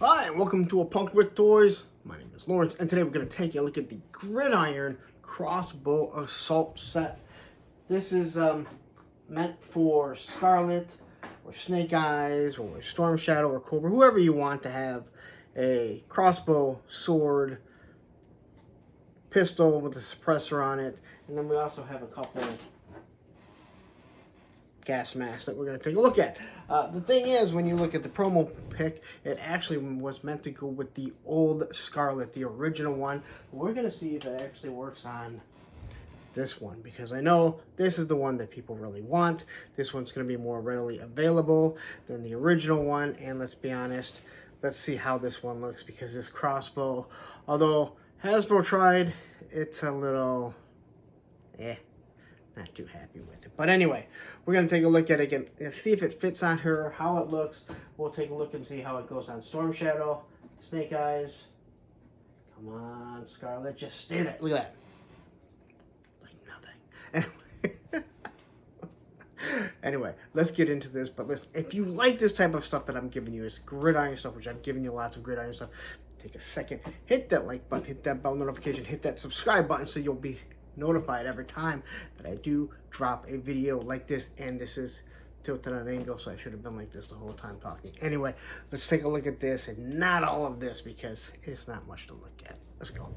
Hi, and welcome to A Punk with Toys. My name is Lawrence, and today we're going to take a look at the Gridiron Crossbow Assault Set. This is meant for Scarlett, or Snake Eyes, or Storm Shadow, or Cobra, whoever you want to have a crossbow, sword, pistol with a suppressor on it. And then we also have a couple gas masks that we're going to take a look at. The thing is, when you look at the promo pic, it actually was meant to go with the old Scarlett, the original one. We're going to see if it actually works on this one, because I know this is the one that people really want. This one's going to be more readily available than the original one, and let's be honest, let's see how this one looks, because this crossbow, although Hasbro tried, it's a little not too happy with it. But anyway, we're going to take a look at it again and see if it fits on her, how it looks. We'll take a look and see how it goes on Storm Shadow, Snake Eyes. Come on, Scarlett, just stay there. Look at that. Like nothing. Anyway, let's get into this. But listen, if you like this type of stuff that I'm giving you, it's Gridiron stuff, which I've given you lots of Gridiron stuff, take a second, hit that like button, hit that bell notification, hit that subscribe button so you'll be notified every time that I do drop a video like this. And this is tilted at an angle, so I should have been like this the whole time talking. Anyway, let's take a look at this, and not all of this, because it's not much to look at. Let's go.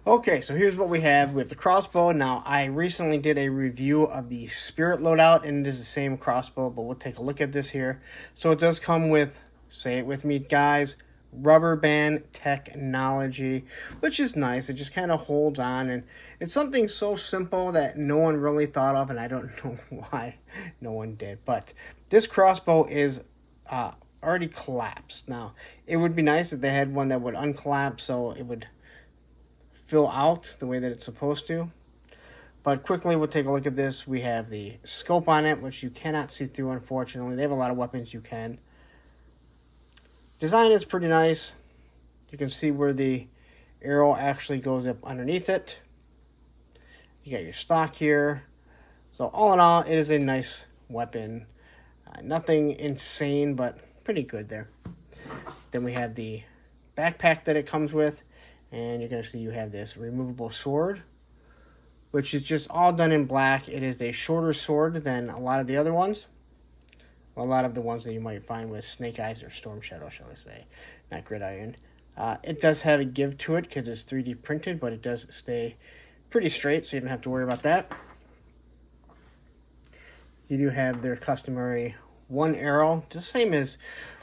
Okay, so here's what we have with the crossbow. Now, I recently did a review of the Spirit Loadout, and it is the same crossbow, but we'll take a look at this here. So it does come with, say it with me guys, rubber band technology, which is nice. It just kind of holds on, and it's something so simple that no one really thought of, and I don't know why no one did. But this crossbow is already collapsed. Now, it would be nice if they had one that would uncollapse so it would fill out the way that it's supposed to. But quickly, we'll take a look at this. We have the scope on it, which you cannot see through, unfortunately. They have a lot of weapons you can. Design is pretty nice. You can see where the arrow actually goes up underneath it. You got your stock here. So all in all, it is a nice weapon. Nothing insane, but pretty good there. Then we have the backpack that it comes with. And you're going to see you have this removable sword, which is just all done in black. It is a shorter sword than a lot of the other ones. A lot of the ones that you might find with Snake Eyes or Storm Shadow, shall I say, not Gridiron. It does have a give to it because it's 3D printed, but it does stay pretty straight, so you don't have to worry about that. You do have their customary one arrow, just the same as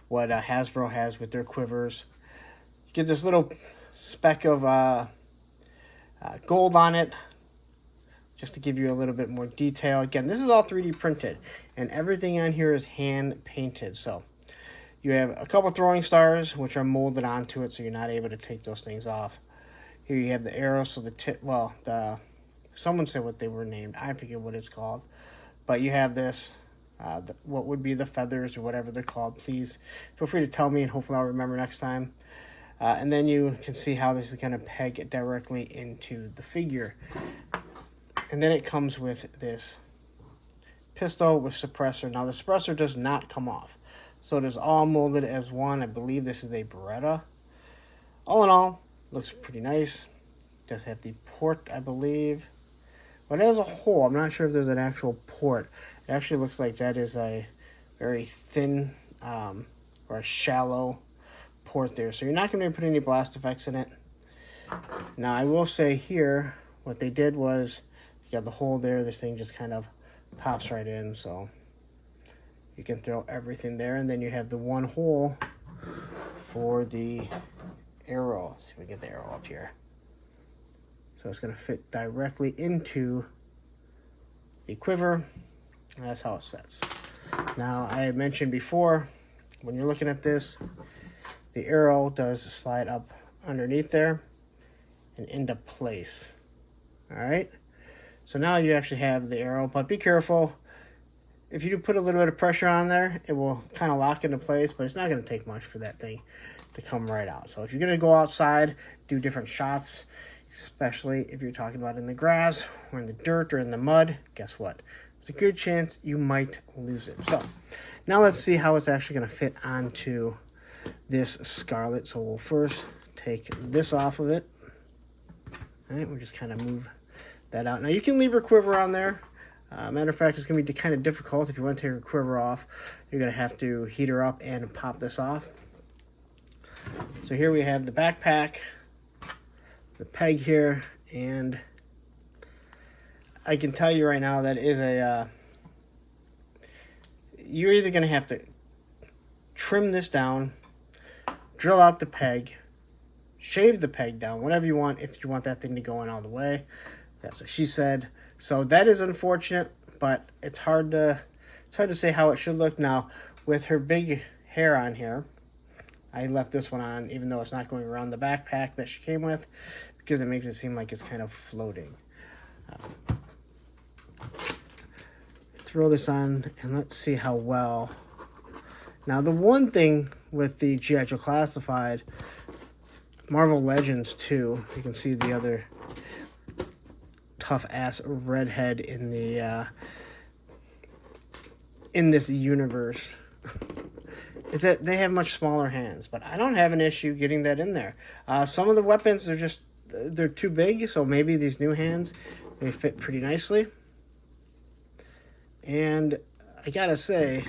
what Hasbro has with their quivers. You get this little speck of gold on it, just to give you a little bit more detail. Again, this is all 3D printed, and everything on here is hand painted. So you have a couple throwing stars, which are molded onto it, so you're not able to take those things off. Here you have the arrow, so the tip, well, someone said what they were named. I forget what it's called. But you have this, what would be the feathers or whatever they're called. Please feel free to tell me, and hopefully I'll remember next time. And then you can see how this is going to peg it directly into the figure. And then it comes with this pistol with suppressor. Now, the suppressor does not come off, so it is all molded as one. I believe this is a Beretta. All in all, looks pretty nice. It does have the port, I believe. But it has a hole. I'm not sure if there's an actual port. It actually looks like that is a very thin or a shallow port there. So you're not going to put any blast effects in it. Now, I will say here, what they did was, you got the hole there, this thing just kind of pops right in, so you can throw everything there. And then you have the one hole for the arrow. Let's see if we get the arrow up here. So it's going to fit directly into the quiver. And that's how it sets. Now, I had mentioned before, when you're looking at this, the arrow does slide up underneath there and into place. All right. So now you actually have the arrow, but be careful. If you do put a little bit of pressure on there, it will kind of lock into place, but it's not going to take much for that thing to come right out. So if you're going to go outside, do different shots, especially if you're talking about in the grass or in the dirt or in the mud, guess what? There's a good chance you might lose it. So now let's see how it's actually going to fit onto this Scarlett. So we'll first take this off of it. All right, we'll just kind of move that out. Now you can leave your quiver on there. Matter of fact, it's going to be kind of difficult. If you want to take her quiver off, you're going to have to heat her up and pop this off. So here we have the backpack, the peg here, and I can tell you right now that is a, you're either going to have to trim this down, drill out the peg, shave the peg down, whatever you want, if you want that thing to go in all the way. That's what she said. So that is unfortunate, but it's hard to say how it should look. Now, with her big hair on here, I left this one on, even though it's not going around the backpack that she came with, because it makes it seem like it's kind of floating. Throw this on, and let's see how well. Now, the one thing with the GI Joe Classified, Marvel Legends 2, you can see the other tough-ass redhead in the in this universe, is that they have much smaller hands, but I don't have an issue getting that in there. Some of the weapons are just, they're too big, so maybe these new hands, they fit pretty nicely. And I gotta say,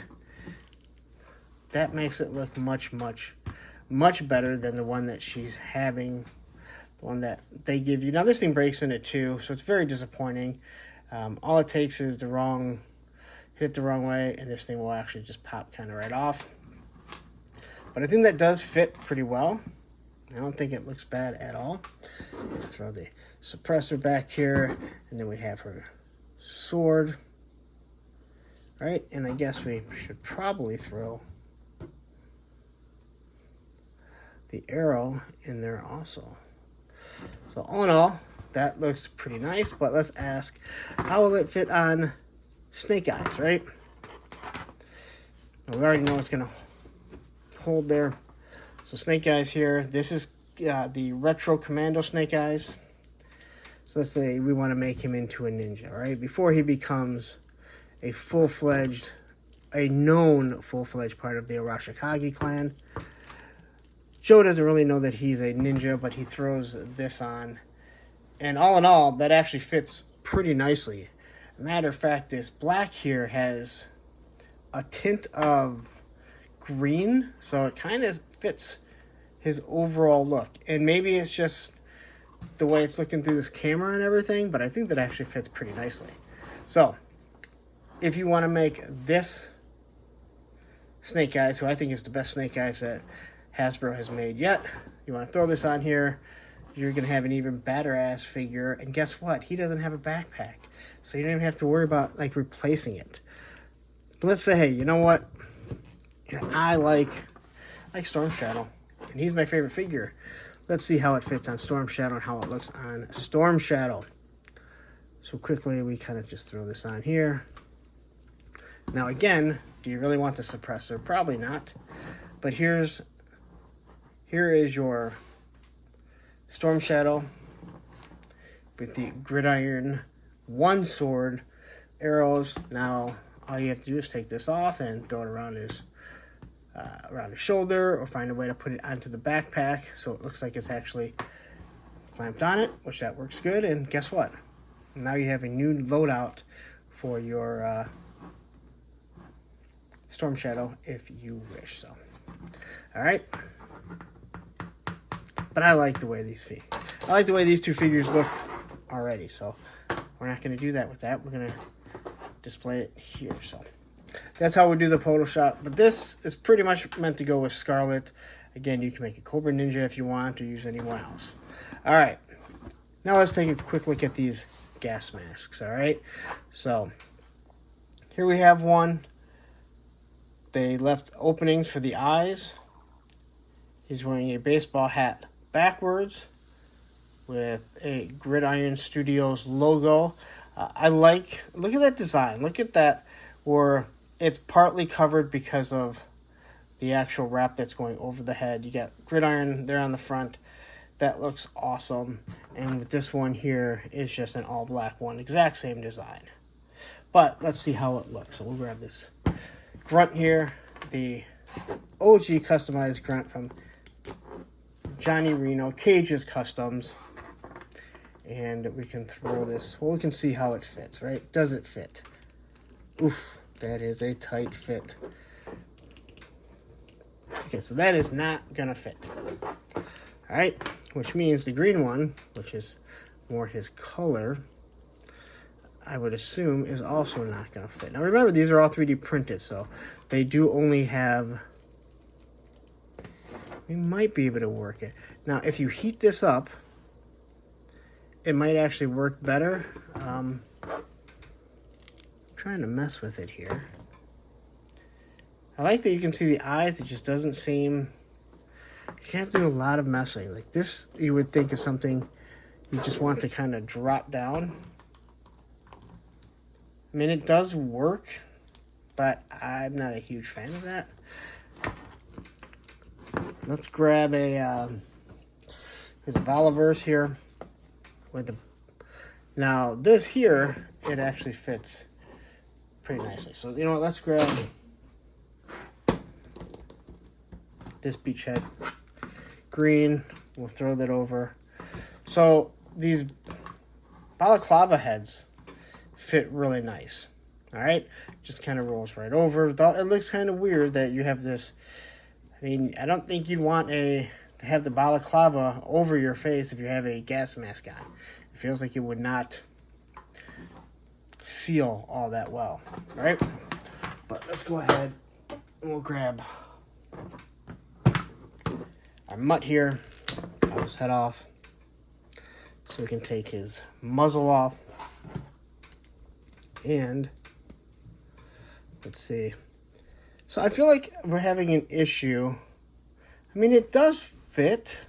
that makes it look much, much, much better than the one that she's having, the one that they give you. Now, this thing breaks into two, so it's very disappointing. All it takes is hit it the wrong way, and this thing will actually just pop kind of right off. But I think that does fit pretty well. I don't think it looks bad at all. Throw the suppressor back here, and then we have her sword. Right, and I guess we should probably throw the arrow in there also. So all in all, that looks pretty nice, but let's ask, how will it fit on Snake Eyes, right? Now, we already know it's going to hold there. So Snake Eyes here, this is the Retro Commando Snake Eyes. So let's say we want to make him into a ninja, right? Before he becomes a full-fledged, a known full-fledged part of the Arashikage clan. Joe doesn't really know that he's a ninja, but he throws this on. And all in all, that actually fits pretty nicely. Matter of fact, this black here has a tint of green, so it kind of fits his overall look. And maybe it's just the way it's looking through this camera and everything, but I think that actually fits pretty nicely. So, if you want to make this Snake Eyes, who I think is the best Snake Eyes that Hasbro has made yet, you want to throw this on here, you're going to have an even better ass figure. And guess what? He doesn't have a backpack, so you don't even have to worry about like replacing it. But let's say, hey, you know what? I like Storm Shadow, and he's my favorite figure. Let's see how it fits on Storm Shadow and how it looks on Storm Shadow. So quickly, we kind of just throw this on here. Now again, do you really want the suppressor? Probably not. But here is your Storm Shadow with the Gridiron 1 sword, arrows. Now all you have to do is take this off and throw it around his shoulder, or find a way to put it onto the backpack so it looks like it's actually clamped on it, which that works good. And guess what? Now you have a new loadout for your Storm Shadow if you wish. So, all right. But I like the way these two figures look already. So we're not going to do that with that. We're going to display it here. So that's how we do the Photoshop. But this is pretty much meant to go with Scarlett. Again, you can make a Cobra Ninja if you want, or use anyone else. All right. Now let's take a quick look at these gas masks. All right. So here we have one. They left openings for the eyes. He's wearing a baseball hat backwards with a Gridiron Studios logo. Look at that design. Look at that, where it's partly covered because of the actual wrap that's going over the head. You got Gridiron there on the front. That looks awesome. And with this one here, it's just an all black one. Exact same design. But let's see how it looks. So we'll grab this grunt here, the OG customized grunt from Johnny Reno, Cage's Customs. And we can throw this. Well, we can see how it fits, right? Does it fit? Oof, that is a tight fit. Okay, so that is not gonna fit. All right, which means the green one, which is more his color, I would assume is also not gonna fit. Now remember, these are all 3D printed, so they do only have, we might be able to work it. Now, if you heat this up, it might actually work better. I'm trying to mess with it here. I like that you can see the eyes. It just doesn't seem, you have to do a lot of messing. Like this, you would think is something you just want to kind of drop down. I mean, it does work, but I'm not a huge fan of that. Let's grab a, there's a Voliverse here with the, now this here, it actually fits pretty nicely. So, you know what, let's grab this beachhead green. We'll throw that over. So these balaclava heads fit really nice. All right, just kind of rolls right over. It looks kind of weird that you have this. I mean, I don't think you'd want to have the balaclava over your face if you have a gas mask on. It feels like it would not seal all that well. All right, but let's go ahead and we'll grab our mutt here. Pop his head off so we can take his muzzle off. And let's see. So I feel like we're having an issue. I mean, it does fit.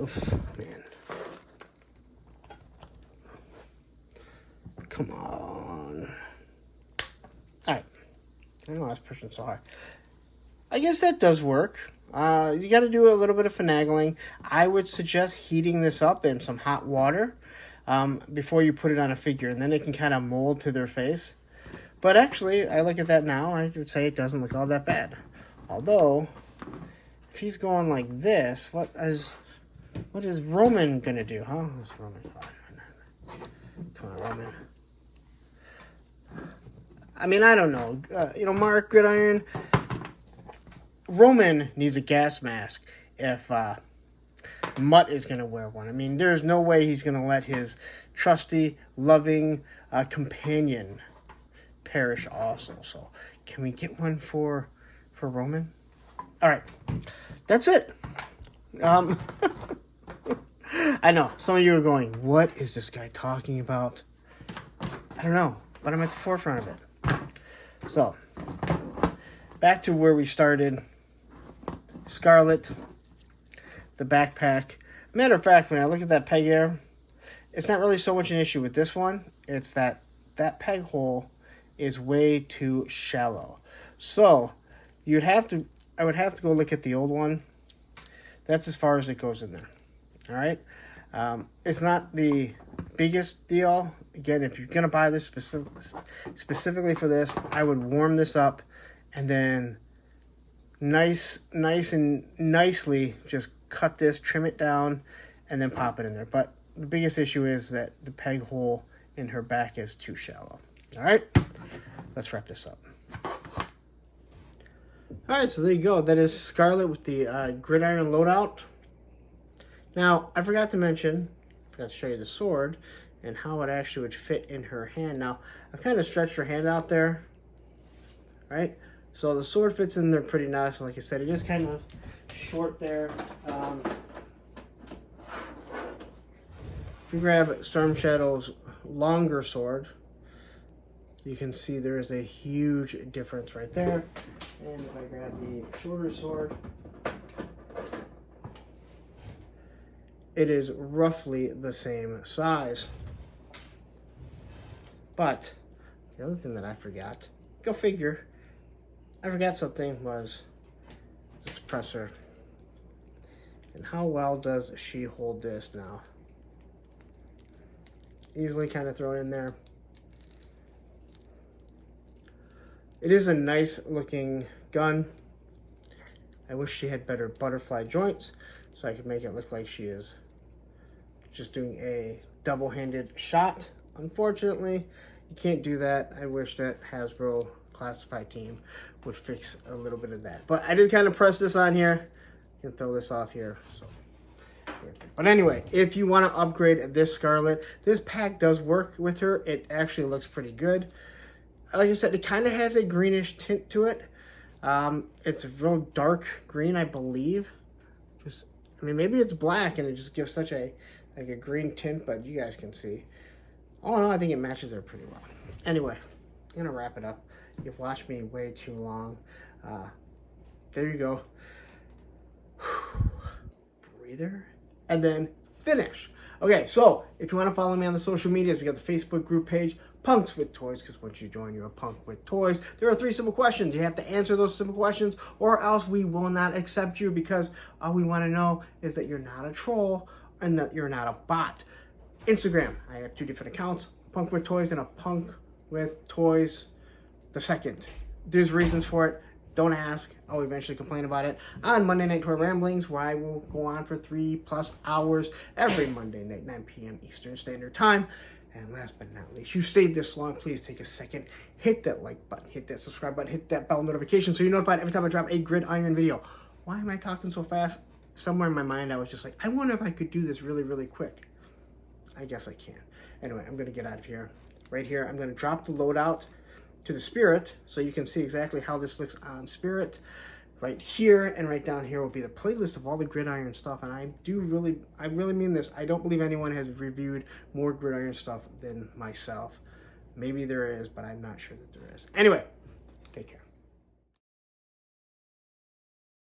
Oof, man. Come on. All right. I know I was pushing so hard. I guess that does work. You got to do a little bit of finagling. I would suggest heating this up in some hot water before you put it on a figure, and then it can kind of mold to their face. But actually, I look at that now, I would say it doesn't look all that bad. Although, if he's going like this, what is Roman gonna do, huh? What's Roman? Come on, Roman. I mean, I don't know. Mark Gridiron. Roman needs a gas mask if Mutt is going to wear one. I mean, there's no way he's going to let his trusty, loving companion perish also. So, can we get one for Roman? All right. That's it. I know. Some of you are going, what is this guy talking about? I don't know, but I'm at the forefront of it. So, back to where we started. Scarlett, the backpack. Matter of fact, when I look at that peg there, it's not really so much an issue with this one. It's that peg hole is way too shallow. So I would have to go look at the old one. That's as far as it goes in there. All right. It's not the biggest deal. Again, if you're gonna buy this specifically for this, I would warm this up and then nice and nicely just cut this, trim it down, and then pop it in there. But the biggest issue is that the peg hole in her back is too shallow. All right, let's wrap this up. All right, so there you go. That is Scarlett with the Gridiron Loadout. Now, I forgot to show you the sword and how it actually would fit in her hand. Now, I've kind of stretched her hand out there, right? So the sword fits in there pretty nice. Like I said, it is kind of short there. If you grab Storm Shadow's longer sword, you can see there is a huge difference right there. And if I grab the shorter sword, it is roughly the same size. But the other thing that I forgot, go figure, I forgot something, was the suppressor. And how well does she hold this now? easily kind of throw it in there. It is a nice looking gun. I wish she had better butterfly joints so I could make it look like she is just doing a double-handed shot. Unfortunately, you can't do that. I wish that Hasbro classified team would fix a little bit of that. But I did kind of press this on here. You can throw this off here. So, but anyway, if you want to upgrade this Scarlett, this pack does work with her. It actually looks pretty good. Like I said, it kind of has a greenish tint to it. It's a real dark green, I believe. I mean, maybe it's black and it just gives such a green tint, but you guys can see. Oh no, I think it matches her pretty well. Anyway, I'm gonna wrap it up. You've watched me way too long. There you go. Breather, and then finish. Okay, so if you want to follow me on the social medias, we got the Facebook group page, Punks with Toys, because once you join, you're a punk with toys. There are 3 simple questions. You have to answer those simple questions, or else we will not accept you, because all we want to know is that you're not a troll and that you're not a bot. Instagram, I have 2 different accounts, Punk with Toys and a Punk with Toys the second. There's reasons for it. Don't ask. I'll eventually complain about it on Monday Night Toy Ramblings, where I will go on for 3+ hours every Monday night, 9 p.m. Eastern Standard Time. And last but not least, you stayed this long, please take a second, hit that like button, hit that subscribe button, hit that bell notification so you're notified every time I drop a Gridiron video. Why am I talking so fast? Somewhere in my mind I was just like, I wonder if I could do this really, really quick. I guess I can. Anyway, I'm going to get out of here. Right here, I'm going to drop the loadout to the Spirit so you can see exactly how this looks on Spirit. Right here and right down here will be the playlist of all the Gridiron stuff, and I really mean this. I don't believe anyone has reviewed more Gridiron stuff than myself. Maybe there is, but I'm not sure that there is. Anyway,